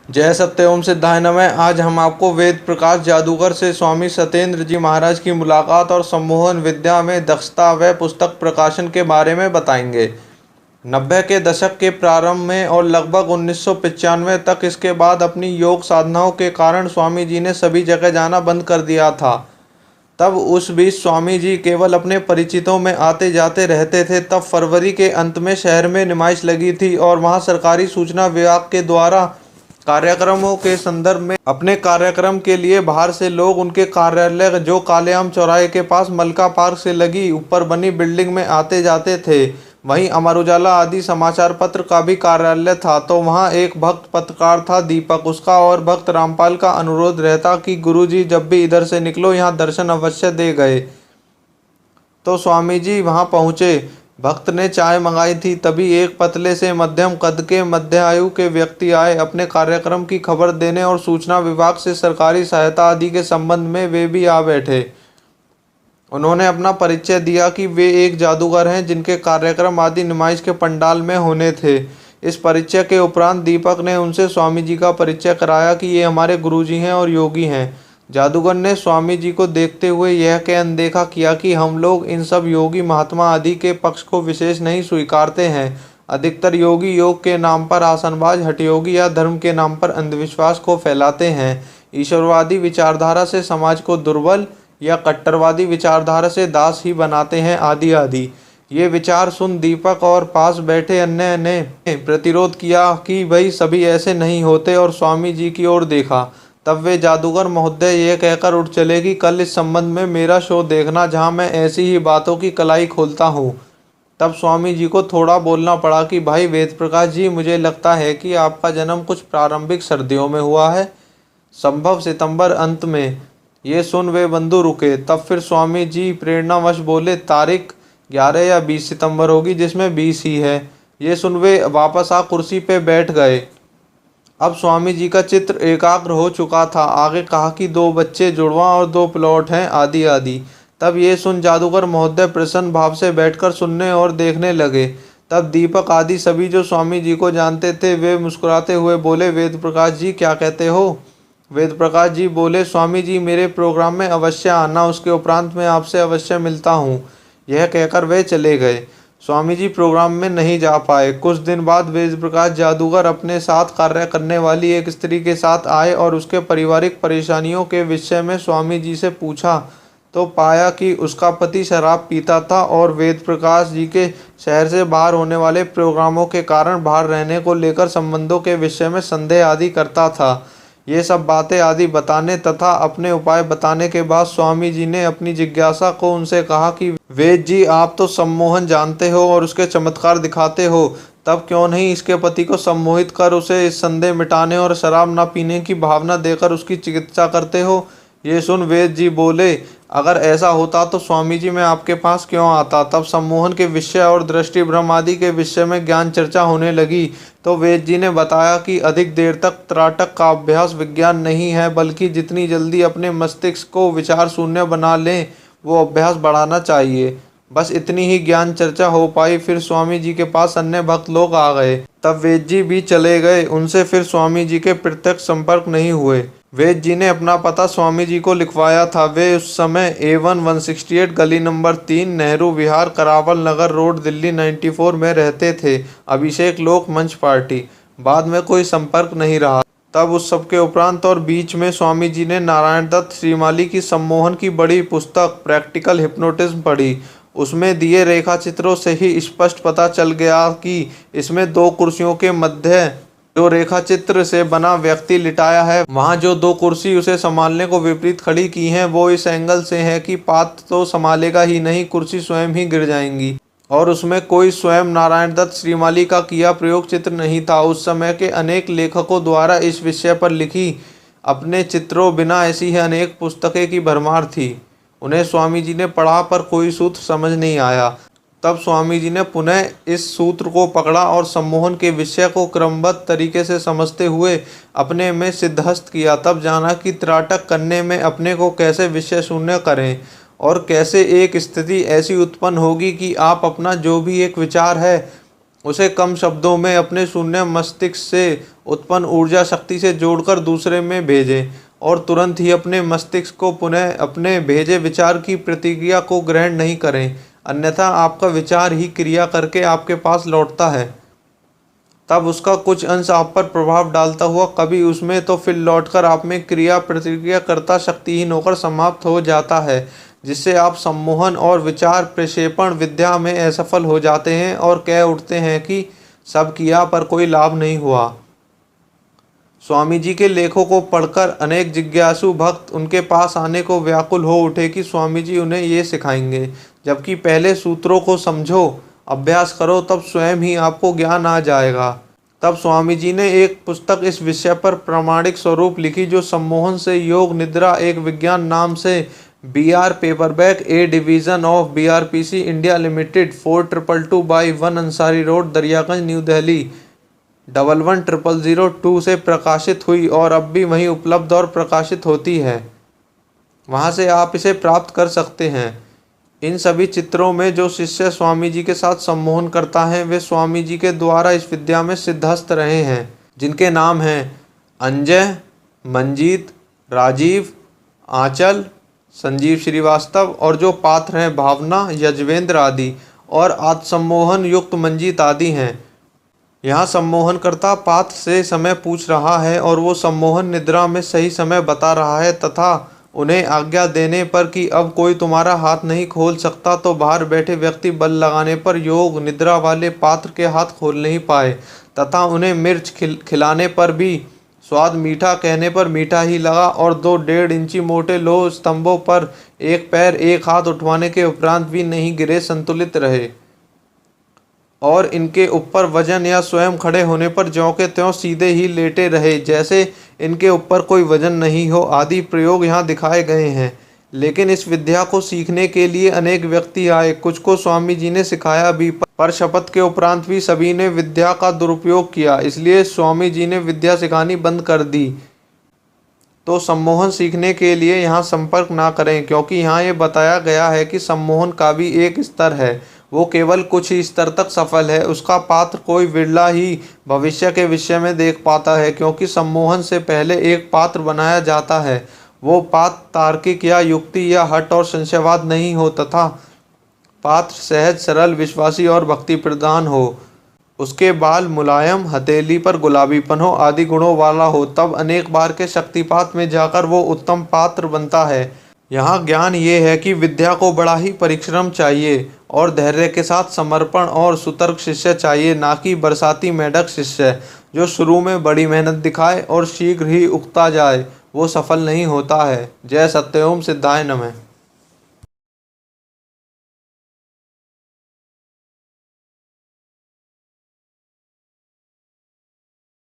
जय सत्य ओम सिद्धाय नमः। आज हम आपको वेद प्रकाश जादूगर से स्वामी सत्येंद्र जी महाराज की मुलाकात और सम्मोहन विद्या में दक्षता व पुस्तक प्रकाशन के बारे में बताएंगे। 90 के दशक के प्रारंभ में और लगभग 1995 तक इसके बाद अपनी योग साधनाओं के कारण स्वामी जी ने सभी जगह जाना बंद कर दिया था। तब उस बीच स्वामी जी केवल अपने परिचितों में आते जाते रहते थे। तब फरवरी के अंत में शहर में नुमाइश लगी थी और वहां सरकारी सूचना विभाग के द्वारा कार्यक्रमों के संदर्भ में अपने कार्यक्रम के लिए बाहर से लोग उनके कार्यालय जो कालेआम चौराहे के पास मलका पार्क से लगी ऊपर बनी बिल्डिंग में आते जाते थे। वहीं अमर उजाला आदि समाचार पत्र का भी कार्यालय था। तो वहां एक भक्त पत्रकार था दीपक। उसका और भक्त रामपाल का अनुरोध रहता कि गुरुजी जब भी इधर से निकलो यहाँ दर्शन अवश्य दे गए। तो स्वामी जी वहां पहुंचे। भक्त ने चाय मंगाई थी। तभी एक पतले से मध्यम कद के मध्य आयु के व्यक्ति आए। अपने कार्यक्रम की खबर देने और सूचना विभाग से सरकारी सहायता आदि के संबंध में वे भी आ बैठे। उन्होंने अपना परिचय दिया कि वे एक जादूगर हैं जिनके कार्यक्रम आदि नुमाइश के पंडाल में होने थे। इस परिचय के उपरांत दीपक ने उनसे स्वामी जी का परिचय कराया कि ये हमारे गुरुजी हैं और योगी हैं। जादूगर ने स्वामी जी को देखते हुए यह कह अनदेखा किया कि हम लोग इन सब योगी महात्मा आदि के पक्ष को विशेष नहीं स्वीकारते हैं। अधिकतर योगी योग के नाम पर आसनबाज हठयोगी या धर्म के नाम पर अंधविश्वास को फैलाते हैं। ईश्वरवादी विचारधारा से समाज को दुर्बल या कट्टरवादी विचारधारा से दास ही बनाते हैं आदि आदि। ये विचार सुन दीपक और पास बैठे अन्य ने प्रतिरोध किया कि भाई सभी ऐसे नहीं होते और स्वामी जी की ओर देखा। तब वे जादूगर महोदय ये कहकर उठ चले कि कल इस संबंध में मेरा शो देखना जहां मैं ऐसी ही बातों की कलाई खोलता हूँ। तब स्वामी जी को थोड़ा बोलना पड़ा कि भाई वेद प्रकाश जी, मुझे लगता है कि आपका जन्म कुछ प्रारंभिक सर्दियों में हुआ है, संभव सितंबर अंत में। ये सुन वे बंधु रुके। तब फिर स्वामी जी प्रेरणावश बोले तारीख 11 या 20 सितंबर होगी, जिसमें 20 ही है। ये सुन वे वापस आ कुर्सी पे बैठ गए। अब स्वामी जी का चित्र एकाग्र हो चुका था। आगे कहा कि 2 बच्चे जुड़वा और 2 प्लॉट हैं आदि आदि। तब ये सुन जादूगर महोदय प्रसन्न भाव से बैठकर सुनने और देखने लगे। तब दीपक आदि सभी जो स्वामी जी को जानते थे वे मुस्कुराते हुए बोले, वेद प्रकाश जी क्या कहते हो? वेद प्रकाश जी बोले, स्वामी जी मेरे प्रोग्राम में अवश्य आना, उसके उपरांत मैं आपसे अवश्य मिलता हूँ। यह कहकर वे चले गए। स्वामी जी प्रोग्राम में नहीं जा पाए। कुछ दिन बाद वेद प्रकाश जादूगर अपने साथ कार्य करने वाली एक स्त्री के साथ आए और उसके पारिवारिक परेशानियों के विषय में स्वामी जी से पूछा तो पाया कि उसका पति शराब पीता था और वेद प्रकाश जी के शहर से बाहर होने वाले प्रोग्रामों के कारण बाहर रहने को लेकर संबंधों के विषय में संदेह आदि करता था। ये सब बातें आदि बताने तथा अपने उपाय बताने के बाद स्वामी जी ने अपनी जिज्ञासा को उनसे कहा कि वेद जी, आप तो सम्मोहन जानते हो और उसके चमत्कार दिखाते हो, तब क्यों नहीं इसके पति को सम्मोहित कर उसे इस संदेह मिटाने और शराब न पीने की भावना देकर उसकी चिकित्सा करते हो? ये सुन वेद जी बोले, अगर ऐसा होता तो स्वामी जी मैं आपके पास क्यों आता। तब सम्मोहन के विषय और दृष्टि भ्रम आदि के विषय में ज्ञान चर्चा होने लगी। तो वेद जी ने बताया कि अधिक देर तक त्राटक का अभ्यास विज्ञान नहीं है, बल्कि जितनी जल्दी अपने मस्तिष्क को विचार शून्य बना लें वो अभ्यास बढ़ाना चाहिए। बस इतनी ही ज्ञान चर्चा हो पाई। फिर स्वामी जी के पास अन्य भक्त लोग आ गए। तब वेद जी भी चले गए। उनसे फिर स्वामी जी के प्रत्यक्ष संपर्क नहीं हुए। वेद जी ने अपना पता स्वामी जी को लिखवाया था। वे उस समय A1 168 गली नंबर 3 नेहरू विहार करावल नगर रोड दिल्ली 94 में रहते थे। अभिषेक लोक मंच पार्टी। बाद में कोई संपर्क नहीं रहा। तब उस सब के उपरांत और बीच में स्वामी जी ने नारायण दत्त श्रीमाली की सम्मोहन की बड़ी पुस्तक प्रैक्टिकल हिप्नोटिज्म पढ़ी। उसमें दिए रेखा चित्रों से ही स्पष्ट पता चल गया कि इसमें 2 कुर्सियों के मध्य जो रेखा चित्र से बना व्यक्ति लिटाया है, वहाँ जो 2 कुर्सी उसे संभालने को विपरीत खड़ी की हैं वो इस एंगल से है कि पात्र तो संभालेगा ही नहीं, कुर्सी स्वयं ही गिर जाएंगी। और उसमें कोई स्वयं नारायण दत्त श्रीमाली का किया प्रयोग चित्र नहीं था। उस समय के अनेक लेखकों द्वारा इस विषय पर लिखी अपने चित्रों बिना ऐसी ही अनेक पुस्तकें की भरमार थी। उन्हें स्वामी जी ने पढ़ा पर कोई सूत्र समझ नहीं आया। तब स्वामी जी ने पुनः इस सूत्र को पकड़ा और सम्मोहन के विषय को क्रमबद्ध तरीके से समझते हुए अपने में सिद्धहस्त किया। तब जाना कि त्राटक करने में अपने को कैसे विषय शून्य करें और कैसे एक स्थिति ऐसी उत्पन्न होगी कि आप अपना जो भी एक विचार है उसे कम शब्दों में अपने शून्य मस्तिष्क से उत्पन्न ऊर्जा शक्ति से जोड़कर दूसरे में भेजें और तुरंत ही अपने मस्तिष्क को पुनः अपने भेजे विचार की प्रतिक्रिया को ग्रहण नहीं करें, अन्यथा आपका विचार ही क्रिया करके आपके पास लौटता है। तब उसका कुछ अंश आप पर प्रभाव डालता हुआ कभी उसमें तो फिर लौटकर आप में क्रिया प्रतिक्रिया करता शक्तिहीन होकर समाप्त हो जाता है, जिससे आप सम्मोहन और विचार प्रक्षेपण विद्या में असफल हो जाते हैं और कह उठते हैं कि सब किया पर कोई लाभ नहीं हुआ। स्वामी जी के लेखों को पढ़कर अनेक जिज्ञासु भक्त उनके पास आने को व्याकुल हो उठे कि स्वामी जी उन्हें ये सिखाएंगे, जबकि पहले सूत्रों को समझो, अभ्यास करो, तब स्वयं ही आपको ज्ञान आ जाएगा। तब स्वामी जी ने एक पुस्तक इस विषय पर प्रामाणिक स्वरूप लिखी, जो सम्मोहन से योग निद्रा एक विज्ञान नाम से BR paperback, A division of BRPC India limited, 4222 by 1 Ansari road, Daryaganj, new Delhi 110002 से प्रकाशित हुई और अब भी वहीं उपलब्ध और प्रकाशित होती है। वहां से आप इसे प्राप्त कर सकते हैं। इन सभी चित्रों में जो शिष्य स्वामी जी के साथ सम्मोहन करता है, वे स्वामी जी के द्वारा इस विद्या में सिद्धस्थ रहे हैं, जिनके नाम हैं अंजय, मंजीत, राजीव, आंचल, संजीव श्रीवास्तव, और जो पात्र हैं भावना, यजवेंद्र आदि, और आत्मसम्मोहन युक्त मंजीत आदि हैं। यहाँ सम्मोहनकर्ता पात्र से समय पूछ रहा है और वो सम्मोहन निद्रा में सही समय बता रहा है, तथा उन्हें आज्ञा देने पर कि अब कोई तुम्हारा हाथ नहीं खोल सकता, तो बाहर बैठे व्यक्ति बल लगाने पर योग निद्रा वाले पात्र के हाथ खोल नहीं पाए, तथा उन्हें मिर्च खिलाने पर भी स्वाद मीठा कहने पर मीठा ही लगा, और 2 1.5 इंची मोटे लोह स्तंभों पर एक पैर एक हाथ उठवाने के उपरांत भी नहीं गिरे, संतुलित रहे, और इनके ऊपर वजन या स्वयं खड़े होने पर ज्यों के त्यों सीधे ही लेटे रहे, जैसे इनके ऊपर कोई वजन नहीं हो, आदि प्रयोग यहाँ दिखाए गए हैं। लेकिन इस विद्या को सीखने के लिए अनेक व्यक्ति आए, कुछ को स्वामी जी ने सिखाया भी, पर शपथ के उपरांत भी सभी ने विद्या का दुरुपयोग किया, इसलिए स्वामी जी ने विद्या सिखानी बंद कर दी। तो सम्मोहन सीखने के लिए यहाँ संपर्क ना करें, क्योंकि यहाँ ये बताया गया है कि सम्मोहन का भी एक स्तर है, वो केवल कुछ ही स्तर तक सफल है, उसका पात्र कोई विरला ही भविष्य के विषय में देख पाता है, क्योंकि सम्मोहन से पहले एक पात्र बनाया जाता है। वो पात्र तार्किक या युक्ति या हठ और संशयवाद नहीं हो, तथा पात्र सहज, सरल, विश्वासी और भक्ति प्रधान हो। उसके बाल मुलायम, हथेली पर गुलाबीपन हो, आदि गुणों वाला हो, तब अनेक बार के शक्तिपात में जाकर वो उत्तम पात्र बनता है। यहाँ ज्ञान ये है कि विद्या को बड़ा ही परिश्रम चाहिए और धैर्य के साथ समर्पण और सुतर्क शिष्य चाहिए, ना कि बरसाती मेढक शिष्य जो शुरू में बड़ी मेहनत दिखाए और शीघ्र ही उगता जाए, वो सफल नहीं होता है। जय सत्यओम सिद्धाय नमः।